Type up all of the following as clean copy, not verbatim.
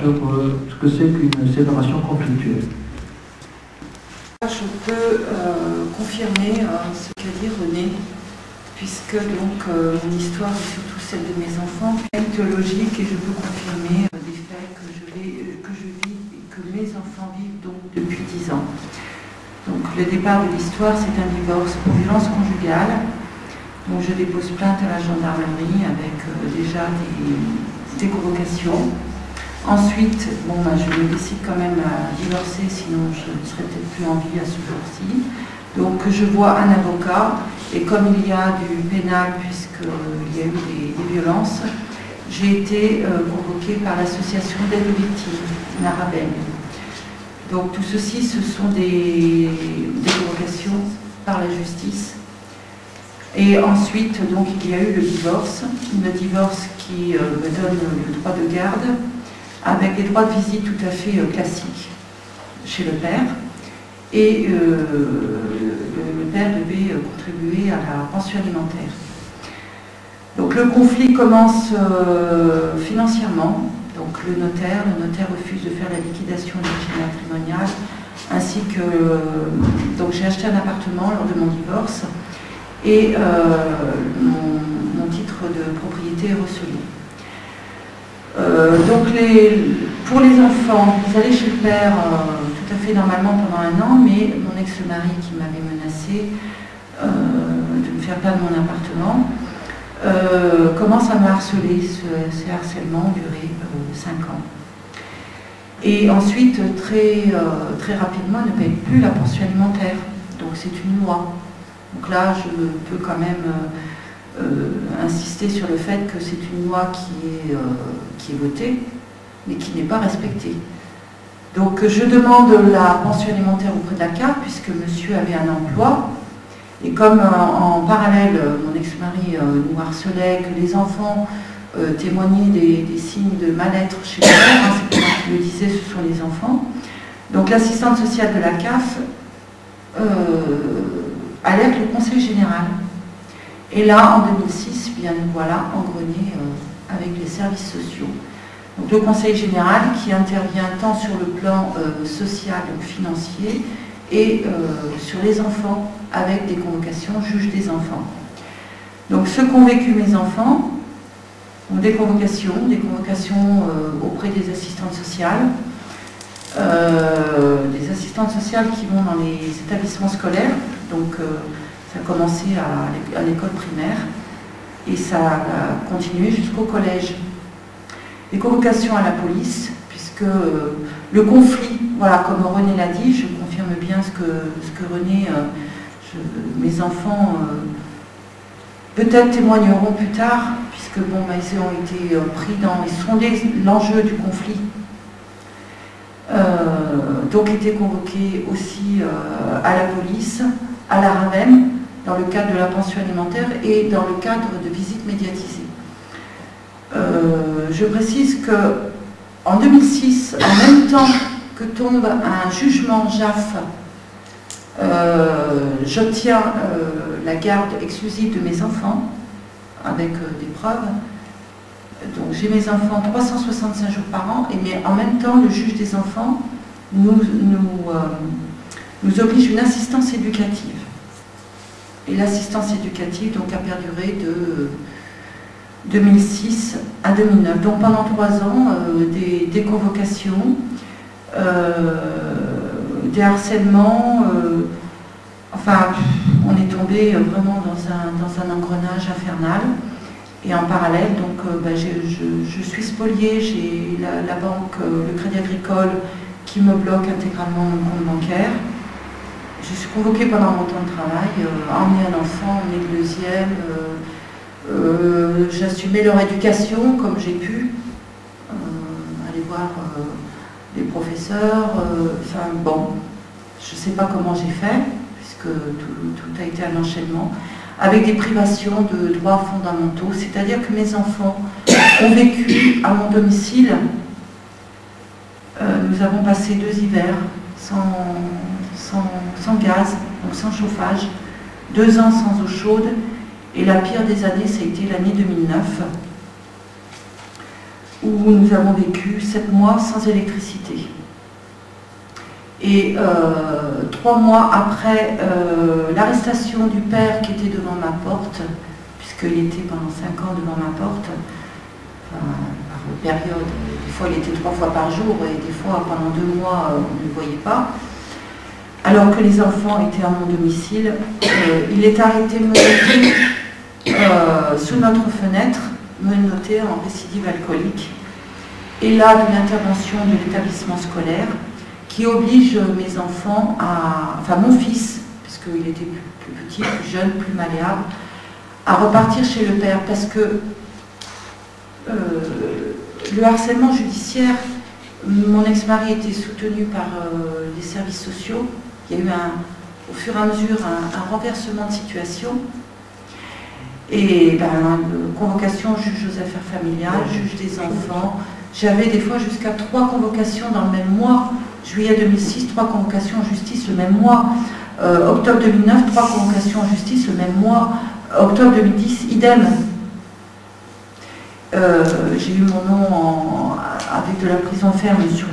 sur ce que c'est qu'une séparation conflictuelle. Je peux confirmer ce qu'a dit René, puisque donc mon histoire est surtout celle de mes enfants, mythologique, et je peux confirmer des faits que je vis et que mes enfants vivent donc depuis 10 ans. Donc le départ de l'histoire, c'est un divorce pour violence conjugale. Donc je dépose plainte à la gendarmerie avec déjà des convocations. Ensuite, je me décide quand même à divorcer, sinon je ne serais peut-être plus en vie à ce jour-ci. Donc je vois un avocat, et comme il y a du pénal, puisqu'il y a eu des violences, j'ai été convoquée par l'association d'aide aux victimes, la RABEN. Donc tout ceci, ce sont des convocations par la justice. Et ensuite, donc, il y a eu le divorce qui me donne le droit de garde, avec des droits de visite tout à fait classiques chez le père. Et le père devait contribuer à la pension alimentaire. Donc le conflit commence financièrement. Donc le notaire refuse de faire la liquidation de l'origine matrimoniale, ainsi que donc j'ai acheté un appartement lors de mon divorce et mon titre de propriété est recelé. Donc pour les enfants, ils allaient chez le père tout à fait normalement pendant 1 an, mais mon ex-mari qui m'avait menacé de me faire perdre mon appartement commence à me harceler. Ces harcèlements ont duré 5 ans. Et ensuite, très rapidement, ne paye plus la pension alimentaire. Donc c'est une loi. Donc là, je peux quand même insister sur le fait que c'est une loi qui est votée, mais qui n'est pas respectée. Donc je demande la pension alimentaire auprès de la CAF, puisque monsieur avait un emploi. Et comme en parallèle, mon ex-mari nous harcelait, que les enfants témoignaient des signes de mal-être chez le père, c'est comme je le disais, ce sont les enfants. Donc l'assistante sociale de la CAF alerte le Conseil général. Et là, en 2006, bien nous voilà engrenés avec les services sociaux. Donc le Conseil général qui intervient tant sur le plan social, donc financier, et sur les enfants, avec des convocations juge des enfants. Donc ce qu'ont vécu mes enfants, ont des convocations auprès des assistantes sociales, qui vont dans les établissements scolaires. Donc ça a commencé à l'école primaire et ça a continué jusqu'au collège. Des convocations à la police, puisque le conflit, voilà, comme René l'a dit, je confirme bien ce que René, mes enfants peut-être témoigneront plus tard, puisque ils ont été pris ils sont l'enjeu du conflit. Donc étaient convoqués aussi à la police, à la RABEN, dans le cadre de la pension alimentaire et dans le cadre de visites médiatisées. Je précise qu'en 2006, en même temps que tombe un jugement JAF, j'obtiens la garde exclusive de mes enfants avec des preuves. Donc j'ai mes enfants 365 jours par an, mais en même temps le juge des enfants nous oblige une assistance éducative. Et l'assistance éducative donc, a perduré de 2006 à 2009. Donc pendant 3 ans, des convocations, des harcèlements, on est tombé vraiment dans un engrenage infernal. Et en parallèle, donc, je suis spoliée, j'ai la banque, le Crédit Agricole qui me bloque intégralement mon compte bancaire. Je suis convoquée pendant mon temps de travail, emmener un enfant, emmener le deuxième, j'assumais leur éducation comme j'ai pu, aller voir les professeurs, je ne sais pas comment j'ai fait, puisque tout a été un enchaînement, avec des privations de droits fondamentaux, c'est-à-dire que mes enfants ont vécu à mon domicile, nous avons passé 2 hivers sans gaz, donc sans chauffage, 2 ans sans eau chaude, et la pire des années, ça a été l'année 2009. où nous avons vécu 7 mois sans électricité. Et 3 mois après l'arrestation du père qui était devant ma porte, puisqu'il était pendant 5 ans devant ma porte, par période, des fois il était 3 fois par jour et des fois pendant 2 mois on ne le voyait pas, alors que les enfants étaient à mon domicile, il est arrêté menotté sous notre fenêtre, menotté en récidive alcoolique, et là d'une intervention de l'établissement scolaire qui oblige mes enfants enfin mon fils, parce qu'il était plus petit, plus jeune, plus malléable, à repartir chez le père, parce que le harcèlement judiciaire, mon ex-mari était soutenu par les services sociaux. Il y a eu au fur et à mesure un renversement de situation. Et convocation juge aux affaires familiales, juge des enfants. J'avais des fois jusqu'à 3 convocations dans le même mois. Juillet 2006, 3 convocations en justice le même mois. Octobre 2009, 3 convocations en justice le même mois. Octobre 2010, idem. J'ai eu mon nom avec de la prison ferme sur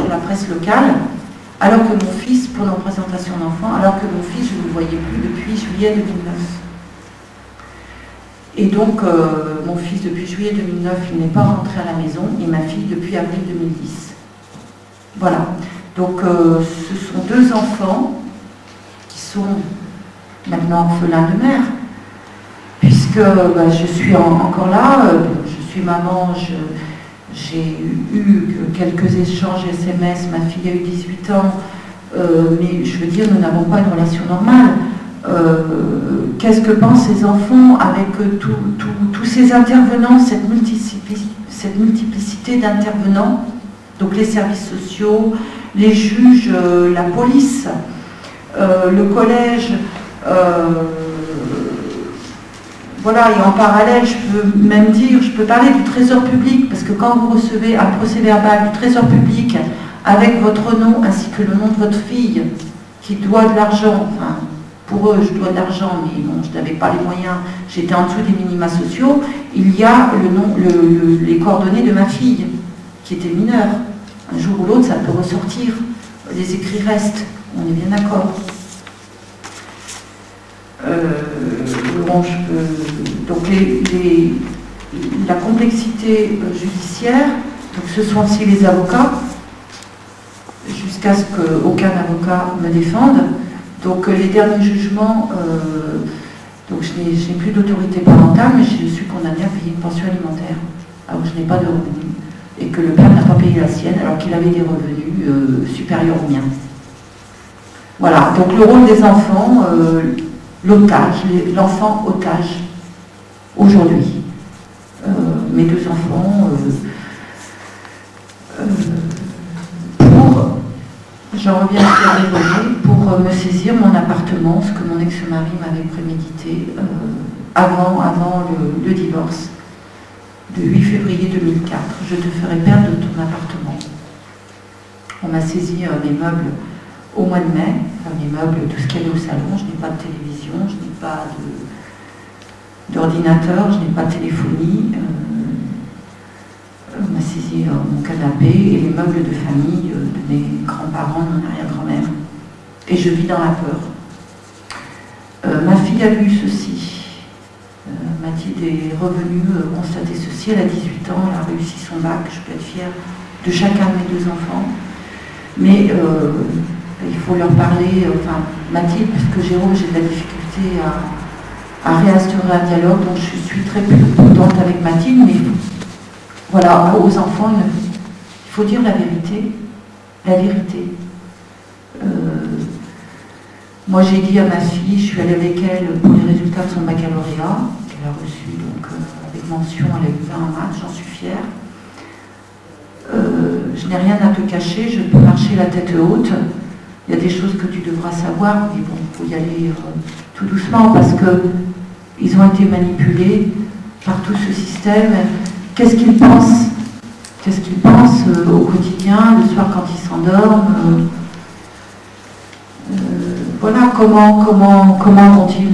la presse locale, alors que mon fils, pour la représentation d'enfants, alors que mon fils, je ne le voyais plus depuis juillet 2009. Et donc, mon fils, depuis juillet 2009, il n'est pas rentré à la maison, et ma fille, depuis avril 2010. Voilà. Donc, ce sont 2 enfants qui sont maintenant orphelins de mère, puisque je suis encore là, je suis maman, j'ai eu quelques échanges SMS, ma fille a eu 18 ans, mais je veux dire, nous n'avons pas une relation normale. Qu'est-ce que pensent ces enfants avec tous ces intervenants, cette multiplicité d'intervenants, donc les services sociaux, les juges, la police, le collège, voilà, et en parallèle, je peux même dire, je peux parler du Trésor public, parce que quand vous recevez un procès-verbal du Trésor public avec votre nom ainsi que le nom de votre fille, qui doit de l'argent, enfin, pour eux, je dois de l'argent, mais bon, je n'avais pas les moyens, j'étais en dessous des minima sociaux, il y a le nom, les coordonnées de ma fille, qui était mineure. Un jour ou l'autre, ça peut ressortir, les écrits restent, on est bien d'accord. Donc la complexité judiciaire, donc ce sont aussi les avocats, jusqu'à ce qu'aucun avocat me défende. Donc les derniers jugements, donc je n'ai plus d'autorité parentale, mais je suis condamnée à payer une pension alimentaire, alors que je n'ai pas de revenus, et que le père n'a pas payé la sienne, alors qu'il avait des revenus supérieurs aux miens. Voilà, donc le rôle des enfants, l'otage, l'enfant otage, aujourd'hui. Mes 2 enfants, j'en reviens à René, pour me saisir mon appartement, ce que mon ex-mari m'avait prémédité avant le divorce, de 8 février 2004. Je te ferai perdre ton appartement. On m'a saisi mes meubles au mois de mai, enfin mes meubles, tout ce qu'il y avait au salon. Je n'ai pas de télévision, je n'ai pas d'ordinateur, je n'ai pas de téléphonie. On m'a saisi mon canapé et les meubles de famille de mes grands-parents, de mon arrière-grand-mère. Et je vis dans la peur. Ma fille a vu ceci. Mathilde est revenue constater ceci. Elle a 18 ans, elle a réussi son bac. Je peux être fière de chacun de mes 2 enfants. Mais il faut leur parler, enfin Mathilde, puisque Jérôme, j'ai de la difficulté à réinstaurer un dialogue, donc je suis très prudente avec Mathilde, mais voilà, aux enfants, il faut dire la vérité. La vérité. Moi, j'ai dit à ma fille, je suis allée avec elle pour les résultats de son baccalauréat, qu'elle a reçu, donc avec mention, elle a eu 20 en maths, j'en suis fière. Je n'ai rien à te cacher, je peux marcher la tête haute. Il y a des choses que tu devras savoir, mais bon, il faut y aller tout doucement parce qu'ils ont été manipulés par tout ce système. Qu'est-ce qu'ils pensent? Qu'est-ce qu'ils pensent au quotidien, le soir quand ils s'endorment? Voilà, comment vont-ils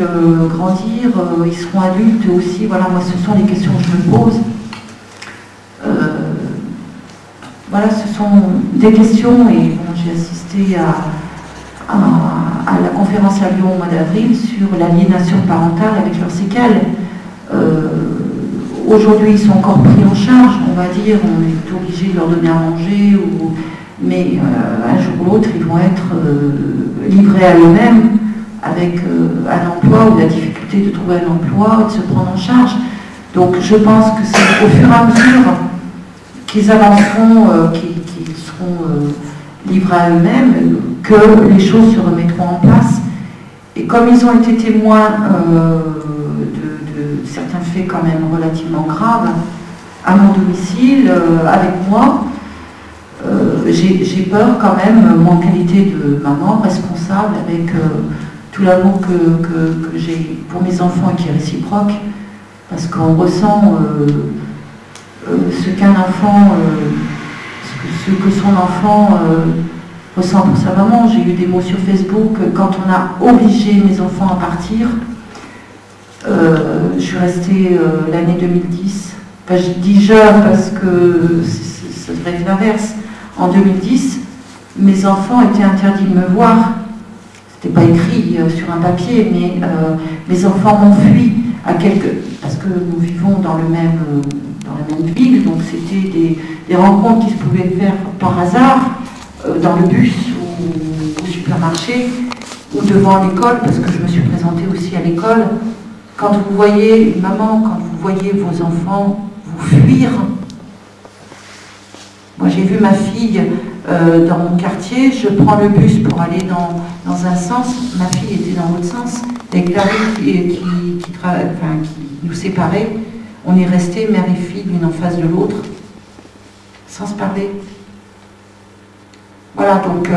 grandir? Ils seront adultes aussi. Voilà, moi, ce sont les questions que je me pose. voilà, ce sont des questions, et bon, j'ai assisté à la conférence à Lyon au mois d'avril sur l'aliénation parentale avec leurs séquelles. Aujourd'hui, ils sont encore pris en charge, on va dire, on est obligé de leur donner à manger, mais un jour ou l'autre, ils vont être livrés à eux-mêmes avec un emploi ou la difficulté de trouver un emploi, de se prendre en charge. Donc je pense que c'est au fur et à mesure qu'ils avanceront, qu'ils seront livrés à eux-mêmes, que les choses se remettront en place. Et comme ils ont été témoins de certains faits quand même relativement graves à mon domicile, avec moi, j'ai peur quand même, moi en qualité de maman responsable, avec tout l'amour que j'ai pour mes enfants et qui est réciproque, parce qu'on ressent ce qu'un enfant, ce que son enfant ressent pour sa maman. J'ai eu des mots sur Facebook quand on a obligé mes enfants à partir. Je suis restée l'année 2010. Enfin, je dis jeune parce que ça devrait être l'inverse. En 2010, mes enfants étaient interdits de me voir. C'était pas écrit sur un papier, mais mes enfants m'ont fui parce que nous vivons dans la même ville, donc c'était des rencontres qui se pouvaient faire par hasard dans le bus ou au supermarché ou devant l'école, parce que je me suis présentée aussi à l'école. Quand vous voyez une maman, quand vous voyez vos enfants vous fuir, moi j'ai vu ma fille dans mon quartier, je prends le bus pour aller dans un sens, ma fille était dans l'autre sens, avec la rue qui nous séparait, on est restés mère et fille l'une en face de l'autre, sans se parler. Voilà, donc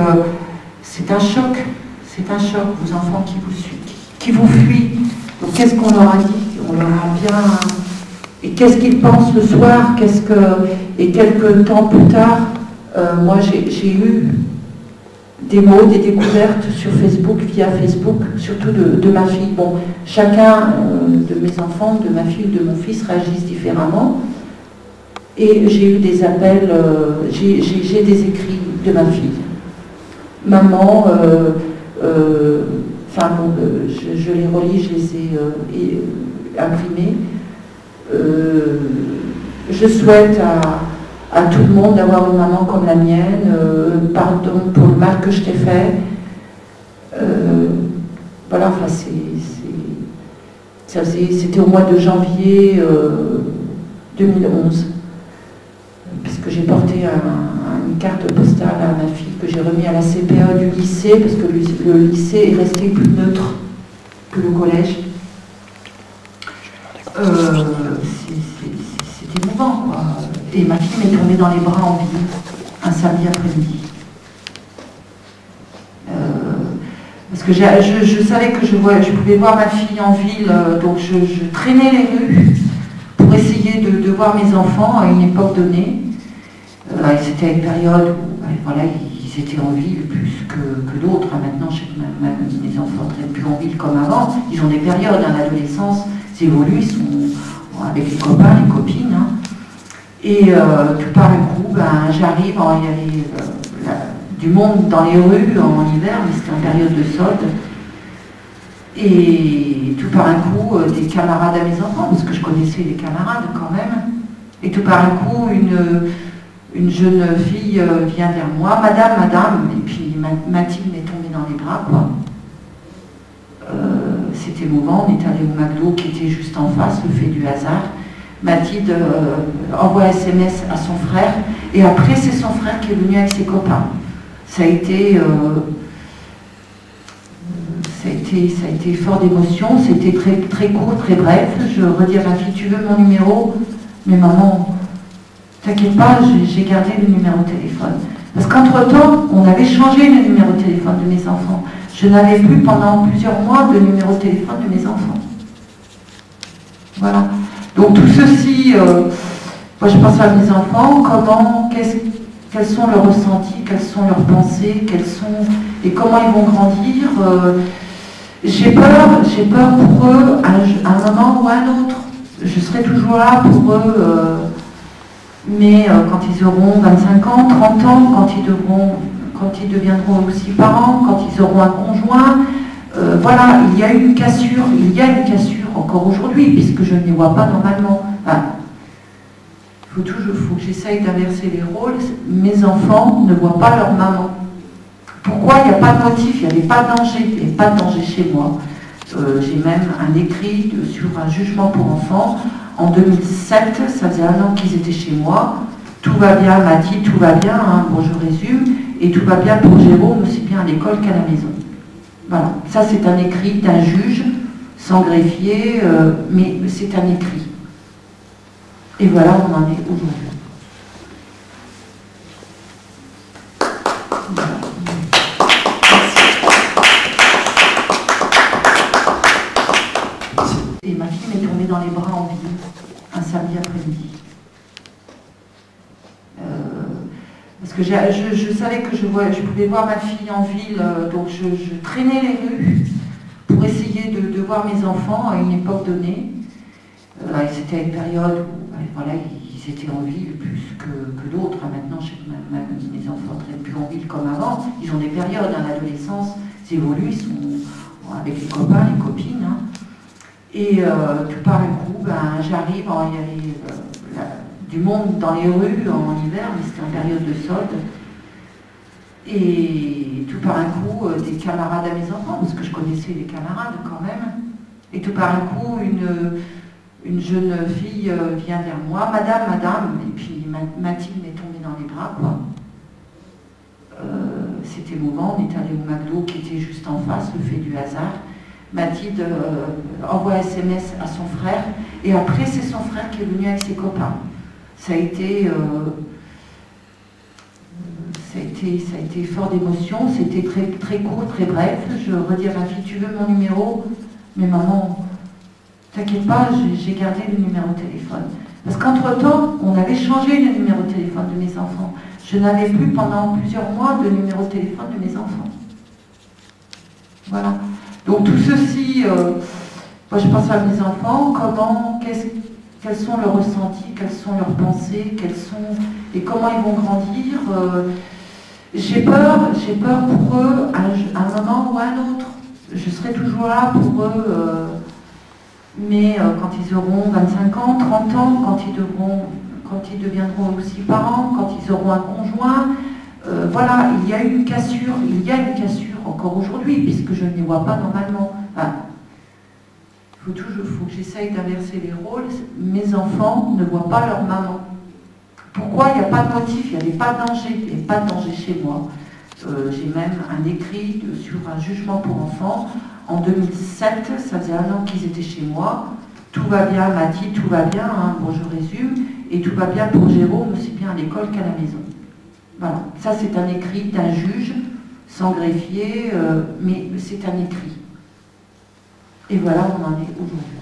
c'est un choc, vos enfants qui vous fuient. Donc qu'est-ce qu'on leur a dit? On leur a bien... Et qu'est-ce qu'ils pensent le soir? Et quelques temps plus tard, moi j'ai eu des mots, des découvertes sur Facebook, via Facebook, surtout de ma fille. Bon, chacun de mes enfants, de ma fille ou de mon fils réagissent différemment. Et j'ai eu des appels, j'ai des écrits de ma fille. Maman, je les relis, je les ai imprimés. Je souhaite à tout le monde d'avoir une maman comme la mienne. Pardon pour le mal que je t'ai fait. Voilà, enfin, c'était au mois de janvier 2011, puisque j'ai porté une carte postale à ma fille que j'ai remis à la CPE du lycée, parce que le lycée est resté plus neutre que le collège. C'était émouvant, quoi. Et ma fille m'est tombée dans les bras en ville un samedi après-midi. Parce que je savais que je pouvais voir ma fille en ville, donc je traînais les rues pour essayer de voir mes enfants à une époque donnée. C'était une période où voilà, ils étaient en ville plus que d'autres. Maintenant, je sais que mes enfants ne traînent plus en ville comme avant. Ils ont des périodes, l'adolescence s'évolue, ils sont avec les copains, les copines. Hein. Et tout par un coup, j'arrive, il y avait du monde dans les rues en hiver, mais c'était en période de solde. Et tout par un coup, des camarades à mes enfants, parce que je connaissais les camarades quand même. Et tout par un coup, une jeune fille vient vers moi, madame, et puis Mathilde m'est tombée dans les bras, quoi. C'était émouvant, on est allé au McDo qui était juste en face, le fait du hasard. Mathilde envoie un SMS à son frère, et après c'est son frère qui est venu avec ses copains. Ça a été fort d'émotion, c'était très, très court, très bref. Je redis à ma fille, tu veux mon numéro? Mais maman, t'inquiète pas, j'ai gardé le numéro de téléphone. Parce qu'entre-temps, on avait changé le numéro de téléphone de mes enfants. Je n'avais plus pendant plusieurs mois de numéro de téléphone de mes enfants. Voilà. Donc tout ceci, moi je pense à mes enfants, quels sont leurs ressentis, quelles sont leurs pensées, et comment ils vont grandir. J'ai peur pour eux à un moment ou à un autre. Je serai toujours là pour eux. Mais quand ils auront 25 ans, 30 ans, quand ils deviendront aussi parents, quand ils auront un conjoint, voilà, il y a une cassure encore aujourd'hui, puisque je ne les vois pas normalement. Enfin, faut que j'essaye d'inverser les rôles. Mes enfants ne voient pas leur maman. Pourquoi? Il n'y a pas de motif, il n'y avait pas de danger, il n'y avait pas de danger chez moi. J'ai même un écrit sur un jugement pour enfants. En 2007, ça faisait 1 an qu'ils étaient chez moi. Tout va bien, m'a dit, tout va bien, hein, bon je résume, et tout va bien pour Jérôme, aussi bien à l'école qu'à la maison. Voilà, ça c'est un écrit d'un juge, sans greffier, mais c'est un écrit. Et voilà où on en est aujourd'hui. Voilà. Et ma fille m'est tombée dans les bras en ville, un samedi après-midi. Parce que je savais que je pouvais voir ma fille en ville, donc je traînais les rues pour essayer de voir mes enfants à une époque donnée. C'était une période où voilà, ils étaient en ville plus que d'autres. Maintenant, je sais que mes enfants ne traînent plus en ville comme avant. Ils ont des périodes, hein, l'adolescence, ils évoluent, ils sont avec les copains, les copines. Hein. Et tout par un coup, j'arrive, il y avait du monde dans les rues en hiver, mais c'était en période de solde. Et tout par un coup, des camarades à mes enfants, parce que je connaissais les camarades quand même. Et tout par un coup, une jeune fille vient vers moi, madame, et puis Mathilde m'est tombée dans les bras, quoi. C'était émouvant, on est allé au McDo qui était juste en face, le fait du hasard. Mathilde envoie un SMS à son frère, et après c'est son frère qui est venu avec ses copains. Ça a été fort d'émotion, c'était très court, très bref. Je redis à ma fille, tu veux mon numéro? Mais maman, t'inquiète pas, j'ai gardé le numéro de téléphone. Parce qu'entre-temps, on avait changé le numéro de téléphone de mes enfants. Je n'avais plus pendant plusieurs mois de numéro de téléphone de mes enfants. Voilà. Donc tout ceci, moi je pense à mes enfants, quels sont leurs ressentis, quelles sont leurs pensées, et comment ils vont grandir. J'ai peur pour eux à un moment ou à un autre. Je serai toujours là pour eux, mais quand ils auront 25 ans, 30 ans, quand ils deviendront aussi parents, quand ils auront un conjoint, voilà, il y a une cassure encore aujourd'hui, puisque je ne les vois pas normalement. Enfin, faut que j'essaye d'inverser les rôles. Mes enfants ne voient pas leur maman. Pourquoi? Il n'y a pas de motif, il n'y avait pas de danger, il n'y avait pas de danger chez moi. J'ai même un écrit sur un jugement pour enfants. En 2007, ça faisait 1 an qu'ils étaient chez moi. Tout va bien, m'a dit, tout va bien, hein, bon je résume, et tout va bien pour Jérôme, aussi bien à l'école qu'à la maison. Voilà, ça c'est un écrit d'un juge, sans greffier, mais c'est un écrit. Et voilà où on en est aujourd'hui.